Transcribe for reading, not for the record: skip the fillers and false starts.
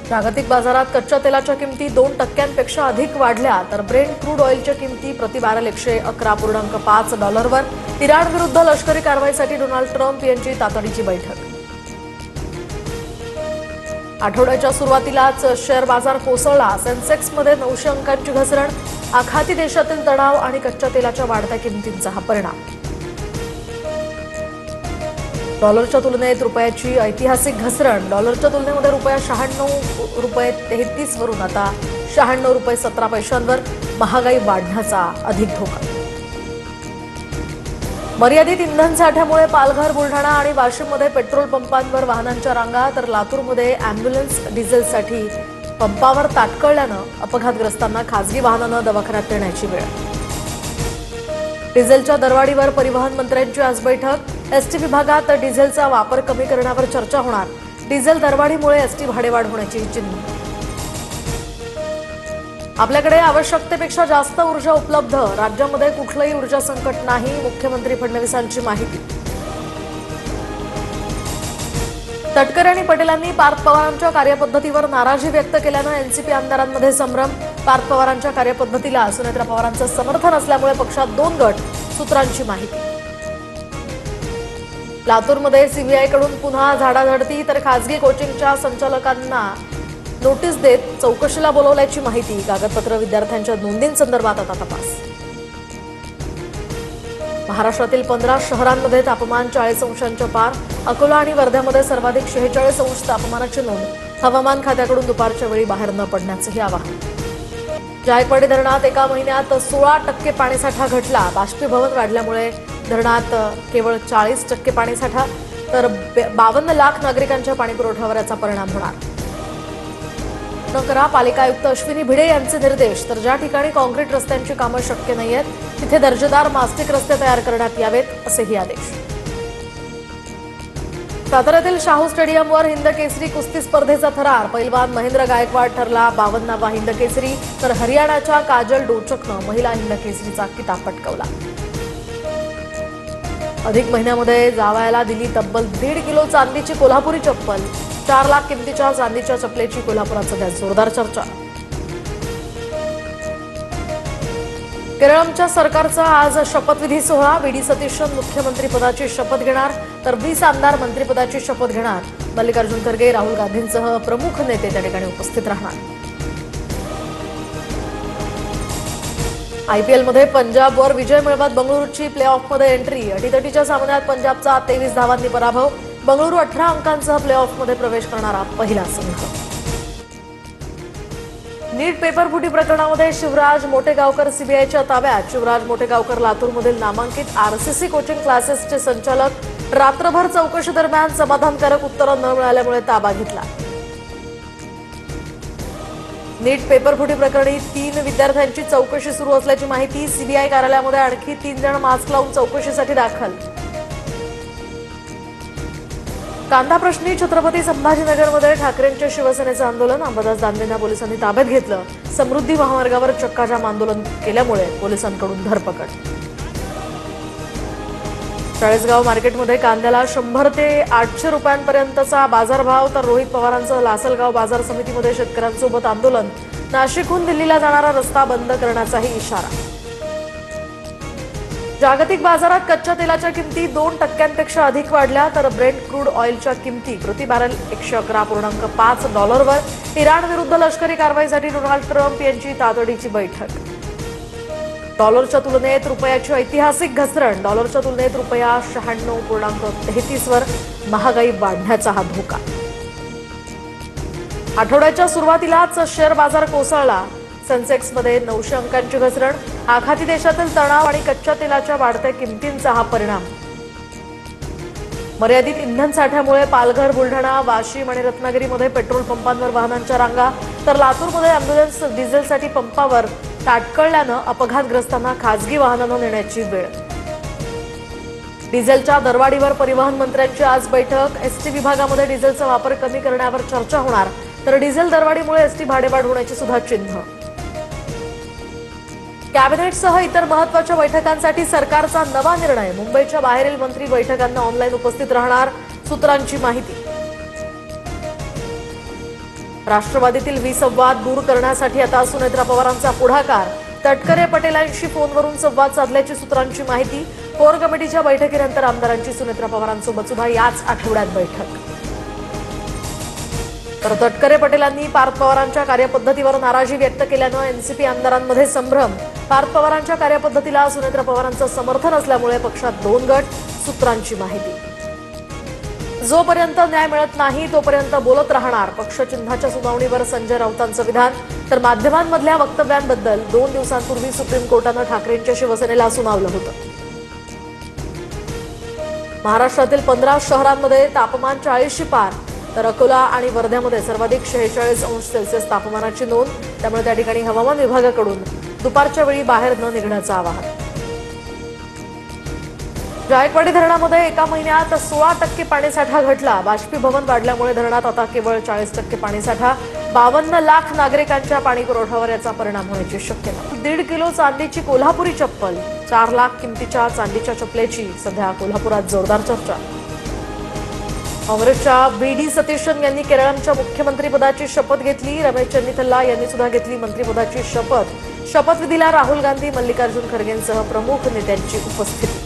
जागतिक बाजारात कच्च्या तेलाच्या किमती 2% अधिक वाढल्या तर ब्रेंट क्रूड ऑइलच्या किमती प्रति बॅरल $111.5 इराण विरुद्ध लष्करी कारवाईसाठी डोनाल्ड ट्रम्प यांची तातडीची बैठक। आठवड्याच्या सुरुवातीलाच शेअर बाजार कोसळला। सेन्सेक्समध्ये 900 अंकांची घसरण। आखाती देशातील तणाव आणि कच्च्या तेलाच्या वाढत्या किमतींचा हा परिणाम। डॉलरच्या तुलनेत रुपयाची ऐतिहासिक घसरण। डॉलरच्या तुलनेमध्ये रुपया ₹96.33 वरून आता ₹96.17 महागाई वाढण्याचा अधिक धोका। मर्यादित इंधन साठ्यामुळे पालघर, बुलढाणा आणि वाशिममध्ये पेट्रोल पंपांवर वाहनांच्या रांगा तर लातूरमध्ये अॅम्ब्युलन्स डिझेलसाठी पंपावर ताटकळल्यानं अपघातग्रस्तांना खासगी वाहनानं दवाखान्यात नेण्याची वेळ। डिझेलच्या दरवाढीवर परिवहन मंत्र्यांची आज बैठक। एसटी विभागात डिझेलचा वापर कमी करण्यावर चर्चा होणार। डिझेल दरवाढीमुळे एसटी भाडेवाढ होण्याची चिन्ह। आपल्याकडे आवश्यकतेपेक्षा जास्त ऊर्जा उपलब्ध। राज्यामध्ये कुठलंही ऊर्जा संकट नाही, मुख्यमंत्री फडणवीसांची माहिती। तटकरे आणि पटेलांनी पार्थ पवारांच्या कार्यपद्धतीवर नाराजी व्यक्त केल्यानं एनसीपी आमदारांमध्ये संभ्रम। पार्थ पवारांच्या कार्यपद्धतीला सुनेत्रा पवारांचं समर्थन असल्यामुळे पक्षात 2 गट, सूत्रांची माहिती। लातूरमध्ये सीबीआयकडून पुन्हा झाडाझडती तर खासगी कोचिंगच्या संचालकांना नोटीस देत चौकशीला बोलवल्याची माहिती। कागदपत्र विद्यार्थ्यांच्या नोंदींसंदर्भात आता तपास। महाराष्ट्रातील 15 शहरांमध्ये तापमान 40 अंशांच्या पार। अकोला आणि वर्ध्यामध्ये सर्वाधिक 46 अंश तापमानाची नोंद। हवामान खात्याकडून दुपारच्या वेळी बाहेर न पडण्याचंही आवाहन। जायकवाडी धरणात एका महिन्यात 16% पाणीसाठा घटला। बाष्पीभवन वाढल्यामुळे धरणात केवळ 40% पाणीसाठा तर 52 लाख नागरिकांच्या पाणीपुरवठ्यावर याचा परिणाम होणार। पालिका आयुक्त अश्विनी भिडे यांचे निर्देश तर ज्या ठिकाणी काँक्रीट रस्त्यांची कामं शक्य नाहीयेत तिथे दर्जेदार मास्टिक रस्ते तयार करण्यात यावेत असेही आदेश। साताऱ्यातील शाहू स्टेडियमवर हिंद केसरी कुस्ती स्पर्धेचा थरार। पैलवान महेंद्र गायकवाड ठरला 52वा हिंद केसरी तर हरियाणाच्या काजल डोचकनं महिला हिंद केसरीचा किताब पटकावला। अधिक महिन्यामध्ये जावयाला दिली तब्बल 1.5 किलो चांदीची कोल्हापुरी चप्पल। 4 लाख किमतीच्या चांदीच्या चपलेची कोल्हापुरात सध्या जोरदार चर्चा। केरळच्या सरकारचा आज शपथविधी सोहळा। व्ही.डी. सतीशन मुख्यमंत्रीपदाची शपथ घेणार तर 20 आमदार मंत्रिपदाची शपथ घेणार। मल्लिकार्जुन खरगे, राहुल गांधींसह प्रमुख नेते त्या ठिकाणी उपस्थित राहणार। आयपीएलमध्ये पंजाबवर विजय मिळवत बंगळुरूची प्ले-ऑफमध्ये एंट्री। अटीतटीच्या सामन्यात पंजाबचा 23 धावांनी पराभव। बंगळुरू 18 अंकांसह प्ले-ऑफमध्ये प्रवेश करणारा पहिला संघ। नीट पेपरफुटी प्रकरणामध्ये शिवराज मोटेगावकर सीबीआयच्या ताब्यात। शिवराज मोटेगावकर लातूरमधील नामांकित आरसीसी कोचिंग क्लासेसचे संचालक रात्रभर चौकशी दरम्यान समाधानकारक उत्तरं न मिळाल्यामुळे ताबा घेतला। नीट पेपरफुटी प्रकरणी 3 विद्यार्थ्यांची चौकशी सुरू असल्याची माहिती। सीबीआय कार्यालयामध्ये आणखी 3 जण मास्क लावून चौकशीसाठी दाखल। कांदा प्रश्नी छत्रपती संभाजीनगरमध्ये ठाकरेंच्या शिवसेनेचं आंदोलन। अंबादास दानवेंना पोलिसांनी ताब्यात घेतलं। समृद्धी महामार्गावर चक्काजाम आंदोलन केल्यामुळे पोलिसांकडून धरपकड। चाळीसगाव मार्केटमध्ये कांद्याला 100 ते 800 रुपयांपर्यंतचा बाजारभाव तर रोहित पवारांचं लासलगाव बाजार समितीमध्ये शेतकऱ्यांसोबत आंदोलन। नाशिकहून दिल्लीला जाणारा रस्ता बंद करण्याचाही इशारा। जागतिक बाजारात कच्च्या तेलाच्या किमती 2% अधिक वाढल्या तर ब्रेंट क्रूड ऑइलच्या किमती प्रति बॅरल $111.5 इराण विरुद्ध लष्करी कारवाईसाठी डोनाल्ड ट्रम्प यांची तातडीची बैठक। डॉलरच्या तुलनेत रुपयाची ऐतिहासिक घसरण। डॉलरच्या तुलनेत रुपया 96.33 महागाई वाढण्याचा हा धोका। आठवड्याच्या सुरुवातीलाच शेअर बाजार कोसळला। सेन्सेक्समध्ये 900 अंकांची घसरण। आखाती देशातील तणाव आणि कच्च्या तेलाच्या वाढत्या किमतींचा हा परिणाम। मर्यादित इंधन साठ्यामुळे पालघर, बुलढाणा, वाशिम आणि रत्नागिरीमध्ये पेट्रोल पंपांवर वाहनांच्या रांगा तर लातूरमध्ये अॅम्ब्युलन्स डिझेलसाठी पंपावर ताटकळल्यानं अपघातग्रस्तांना खासगी वाहनानं नेण्याची वेळ। डिझेलच्या दरवाढीवर परिवहन मंत्र्यांची आज बैठक। एसटी विभागामध्ये डिझेलचा वापर कमी करण्यावर चर्चा होणार तर डिझेल दरवाढीमुळे एसटी भाडेवाढ होण्याची सुद्धा चिन्ह। कॅबिनेटसह इतर महत्त्वाच्या बैठकांसाठी सरकारचा नवा निर्णय। मुंबईच्या बाहेरील मंत्री बैठकांना ऑनलाईन उपस्थित राहणार, सूत्रांची माहिती। राष्ट्रवादीतील विसंवाद दूर करण्यासाठी आता सुनेत्रा पवारांचा पुढाकार. तटकरे पटेलांशी फोनवरून संवाद साधल्याची सूत्रांची माहिती. कोर कमिटीच्या बैठकीनंतर आमदारांची सुनेत्रा पवारांसोबत सुद्धा याच आठवड्यात बैठक. तर तटकरे पटेलांनी पार्थ पवारांच्या कार्यपद्धतीवर नाराजी व्यक्त केल्यानं एनसीपी आमदारांमध्ये संभ्रम. पार्थ पवारांच्या कार्यपद्धतीला सुनेत्रा पवारांचं समर्थन असल्यामुळे पक्षात 2 गट, सूत्रांची माहिती. जोपर्यंत न्याय मिळत नाही तोपर्यंत बोलत राहणार. पक्षचिन्हाच्या सुनावणीवर संजय राऊतांचं विधान. तर माध्यमांमधल्या वक्तव्यांबद्दल 2 दिवसांपूर्वी सुप्रीम कोर्टानं ठाकरेंच्या शिवसेनेला सुनावलं होतं. महाराष्ट्रातील 15 शहरांमध्ये तापमान 40शी पार. तर अकोला आणि वर्ध्यामध्ये सर्वाधिक 46 अंश सेल्सिअस तापमानाची नोंद. त्यामुळे त्या ठिकाणी हवामान विभागाकडून दुपारच्या वेळी बाहेर न निघण्याचं आवाहन. जायकवाडी धरणामध्ये एका महिन्यात 16% पाणीसाठा घटला. बाष्पीभवन वाढल्यामुळे धरणात आता केवळ 40% पाणीसाठा. 52 लाख नागरिकांच्या पाणी पुरवठ्यावर याचा परिणाम होण्याची शक्यता. 1.5 किलो चांदीची कोल्हापुरी चप्पल. 4 लाख किमतीच्या चांदीच्या चप्पलेची सध्या कोल्हापुरात जोरदार चर्चा. काँग्रेसच्या बी.डी. सतीशन यांनी केरळच्या मुख्यमंत्रीपदाची शपथ घेतली. रमेश चन्नीथल्ला यांनी सुद्धा घेतली मंत्रिपदाची शपथ. शपथविधीला राहुल गांधी, मल्लिकार्जुन खरगेंसह प्रमुख नेत्यांची उपस्थिती.